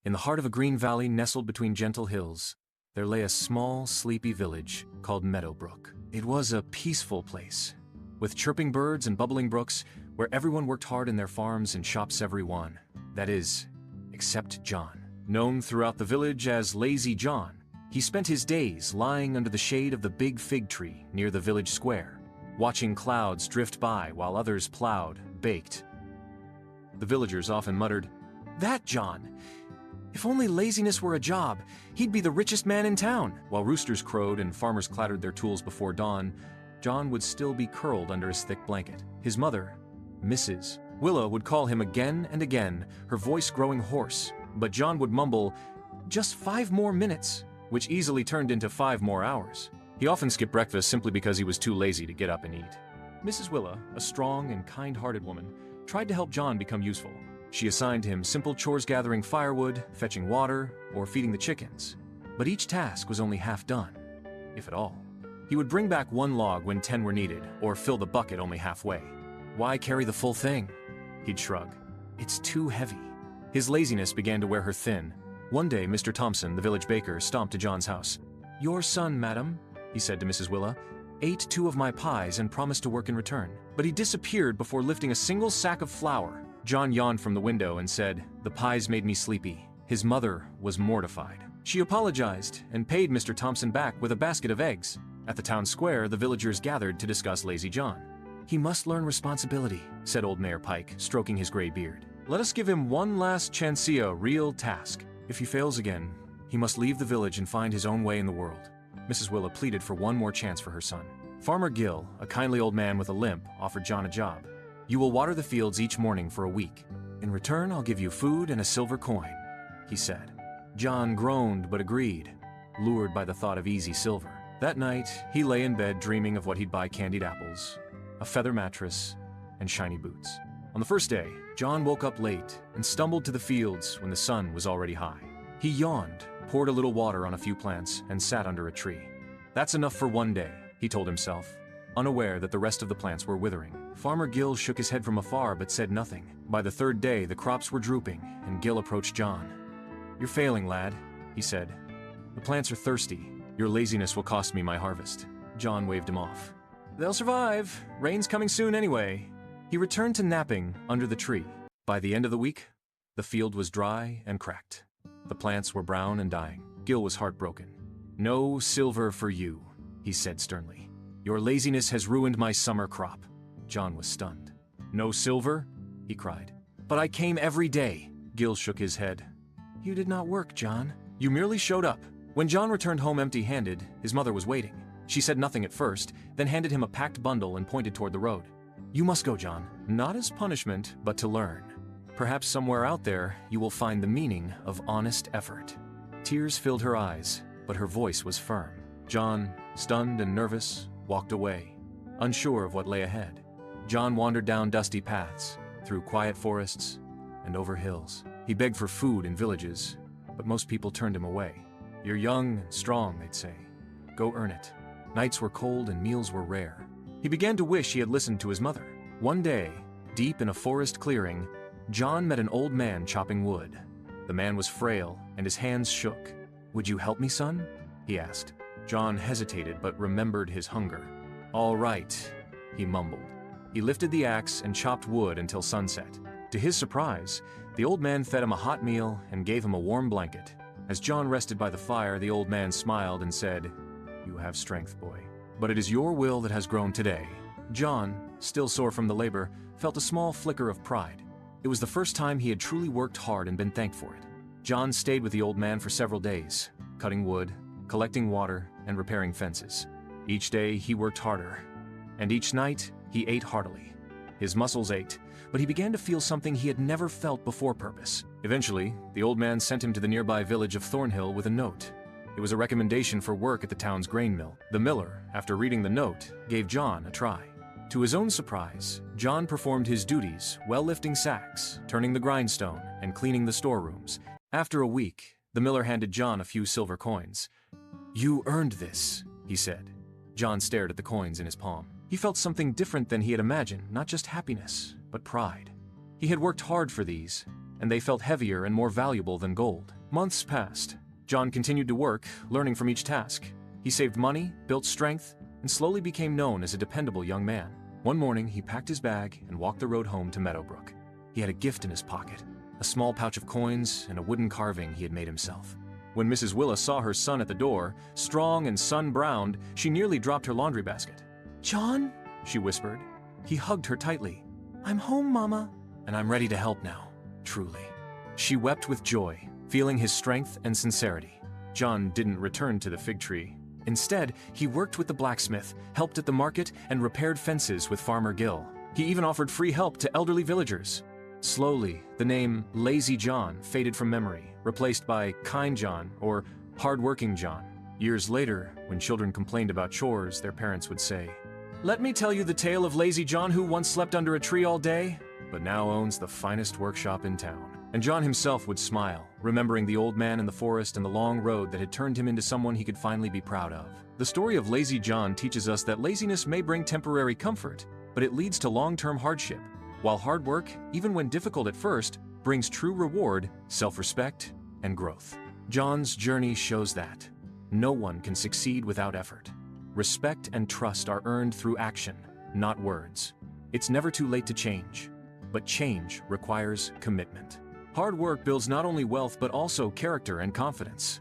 In the heart of a green valley nestled between gentle hills, there lay a small, sleepy village called Meadowbrook. It was a peaceful place, with chirping birds and bubbling brooks, where everyone worked hard in their farms and shops everyone. That is, except John. Known throughout the village as Lazy John, he spent his days lying under the shade of the big fig tree near the village square, watching clouds drift by while others plowed, baked. The villagers often muttered, "That John! If only laziness were a job, he'd be the richest man in town." While roosters crowed and farmers clattered their tools before dawn, John would still be curled under his thick blanket. His mother, Mrs. Willa, would call him again and again, her voice growing hoarse, but John would mumble, "Just 5 more minutes," which easily turned into 5 more hours. He often skipped breakfast simply because he was too lazy to get up and eat. Mrs. Willa, a strong and kind-hearted woman, tried to help John become useful. She assigned him simple chores: gathering firewood, fetching water, or feeding the chickens. But each task was only half done, if at all. He would bring back 1 log when 10 were needed, or fill the bucket only halfway. "Why carry the full thing?" he'd shrug. "It's too heavy." His laziness began to wear her thin. One day, Mr. Thompson, the village baker, stomped to John's house. "Your son, madam," he said to Mrs. Willa, "ate 2 of my pies and promised to work in return. But he disappeared before lifting a single sack of flour." John yawned from the window and said, "The pies made me sleepy." His mother was mortified. She apologized and paid Mr. Thompson back with a basket of eggs. At the town square, the villagers gathered to discuss Lazy John. "He must learn responsibility," said old Mayor Pike, stroking his gray beard. "Let us give him one last chancea, real task. If he fails again, he must leave the village and find his own way in the world." Mrs. Willa pleaded for one more chance for her son. Farmer Gill, a kindly old man with a limp, offered John a job. "You will water the fields each morning for a week. In return, I'll give you food and a silver coin," he said. John groaned but agreed, lured by the thought of easy silver. That night, he lay in bed dreaming of what he'd buy: candied apples, a feather mattress, and shiny boots. On the first day, John woke up late and stumbled to the fields when the sun was already high. He yawned, poured a little water on a few plants, and sat under a tree. "That's enough for one day," he told himself, unaware that the rest of the plants were withering. Farmer Gill shook his head from afar but said nothing. By the 3rd day, the crops were drooping, and Gill approached John. "You're failing, lad," he said. "The plants are thirsty. Your laziness will cost me my harvest." John waved him off. "They'll survive. Rain's coming soon anyway." He returned to napping under the tree. By the end of the week, the field was dry and cracked. The plants were brown and dying. Gill was heartbroken. "No silver for you," he said sternly. "Your laziness has ruined my summer crop." John was stunned. "No silver?" he cried. "But I came every day." Gill shook his head. "You did not work, John. You merely showed up." When John returned home empty-handed, his mother was waiting. She said nothing at first, then handed him a packed bundle and pointed toward the road. "You must go, John. Not as punishment, but to learn. Perhaps somewhere out there you will find the meaning of honest effort." Tears filled her eyes, but her voice was firm. John, stunned and nervous, walked away, unsure of what lay ahead. John wandered down dusty paths, through quiet forests, and over hills. He begged for food in villages, but most people turned him away. "You're young and strong," they'd say. "Go earn it." Nights were cold and meals were rare. He began to wish he had listened to his mother. One day, deep in a forest clearing, John met an old man chopping wood. The man was frail, and his hands shook. "Would you help me, son?" he asked. John hesitated but remembered his hunger. "All right," he mumbled. He lifted the axe and chopped wood until sunset. To his surprise, the old man fed him a hot meal and gave him a warm blanket. As John rested by the fire, the old man smiled and said, "You have strength, boy. But it is your will that has grown today." John, still sore from the labor, felt a small flicker of pride. It was the first time he had truly worked hard and been thanked for it. John stayed with the old man for several days, cutting wood, collecting water, and repairing fences. Each day he worked harder, and each night he ate heartily. His muscles ached, but he began to feel something he had never felt before: purpose. Eventually, the old man sent him to the nearby village of Thornhill with a note. It was a recommendation for work at the town's grain mill. The miller, after reading the note, gave John a try. To his own surprise, John performed his duties, well lifting sacks, turning the grindstone, and cleaning the storerooms. After a week, the miller handed John a few silver coins. "You earned this," he said. John stared at the coins in his palm. He felt something different than he had imagined, not just happiness, but pride. He had worked hard for these, and they felt heavier and more valuable than gold. Months passed. John continued to work, learning from each task. He saved money, built strength, and slowly became known as a dependable young man. One morning, he packed his bag and walked the road home to Meadowbrook. He had a gift in his pocket, a small pouch of coins and a wooden carving he had made himself. When Mrs. Willa saw her son at the door, strong and sun-browned, she nearly dropped her laundry basket. "John?" she whispered. He hugged her tightly. "I'm home, Mama." "And I'm ready to help now, truly." She wept with joy, feeling his strength and sincerity. John didn't return to the fig tree. Instead, he worked with the blacksmith, helped at the market, and repaired fences with Farmer Gill. He even offered free help to elderly villagers. Slowly, the name Lazy John faded from memory, replaced by Kind John or Hardworking John. Years later, when children complained about chores, their parents would say, "Let me tell you the tale of Lazy John who once slept under a tree all day, but now owns the finest workshop in town." And John himself would smile, remembering the old man in the forest and the long road that had turned him into someone he could finally be proud of. The story of Lazy John teaches us that laziness may bring temporary comfort, but it leads to long-term hardship, while hard work, even when difficult at first, brings true reward, self-respect, and growth. John's journey shows that no one can succeed without effort. Respect and trust are earned through action, not words. It's never too late to change, but change requires commitment. Hard work builds not only wealth but also character and confidence.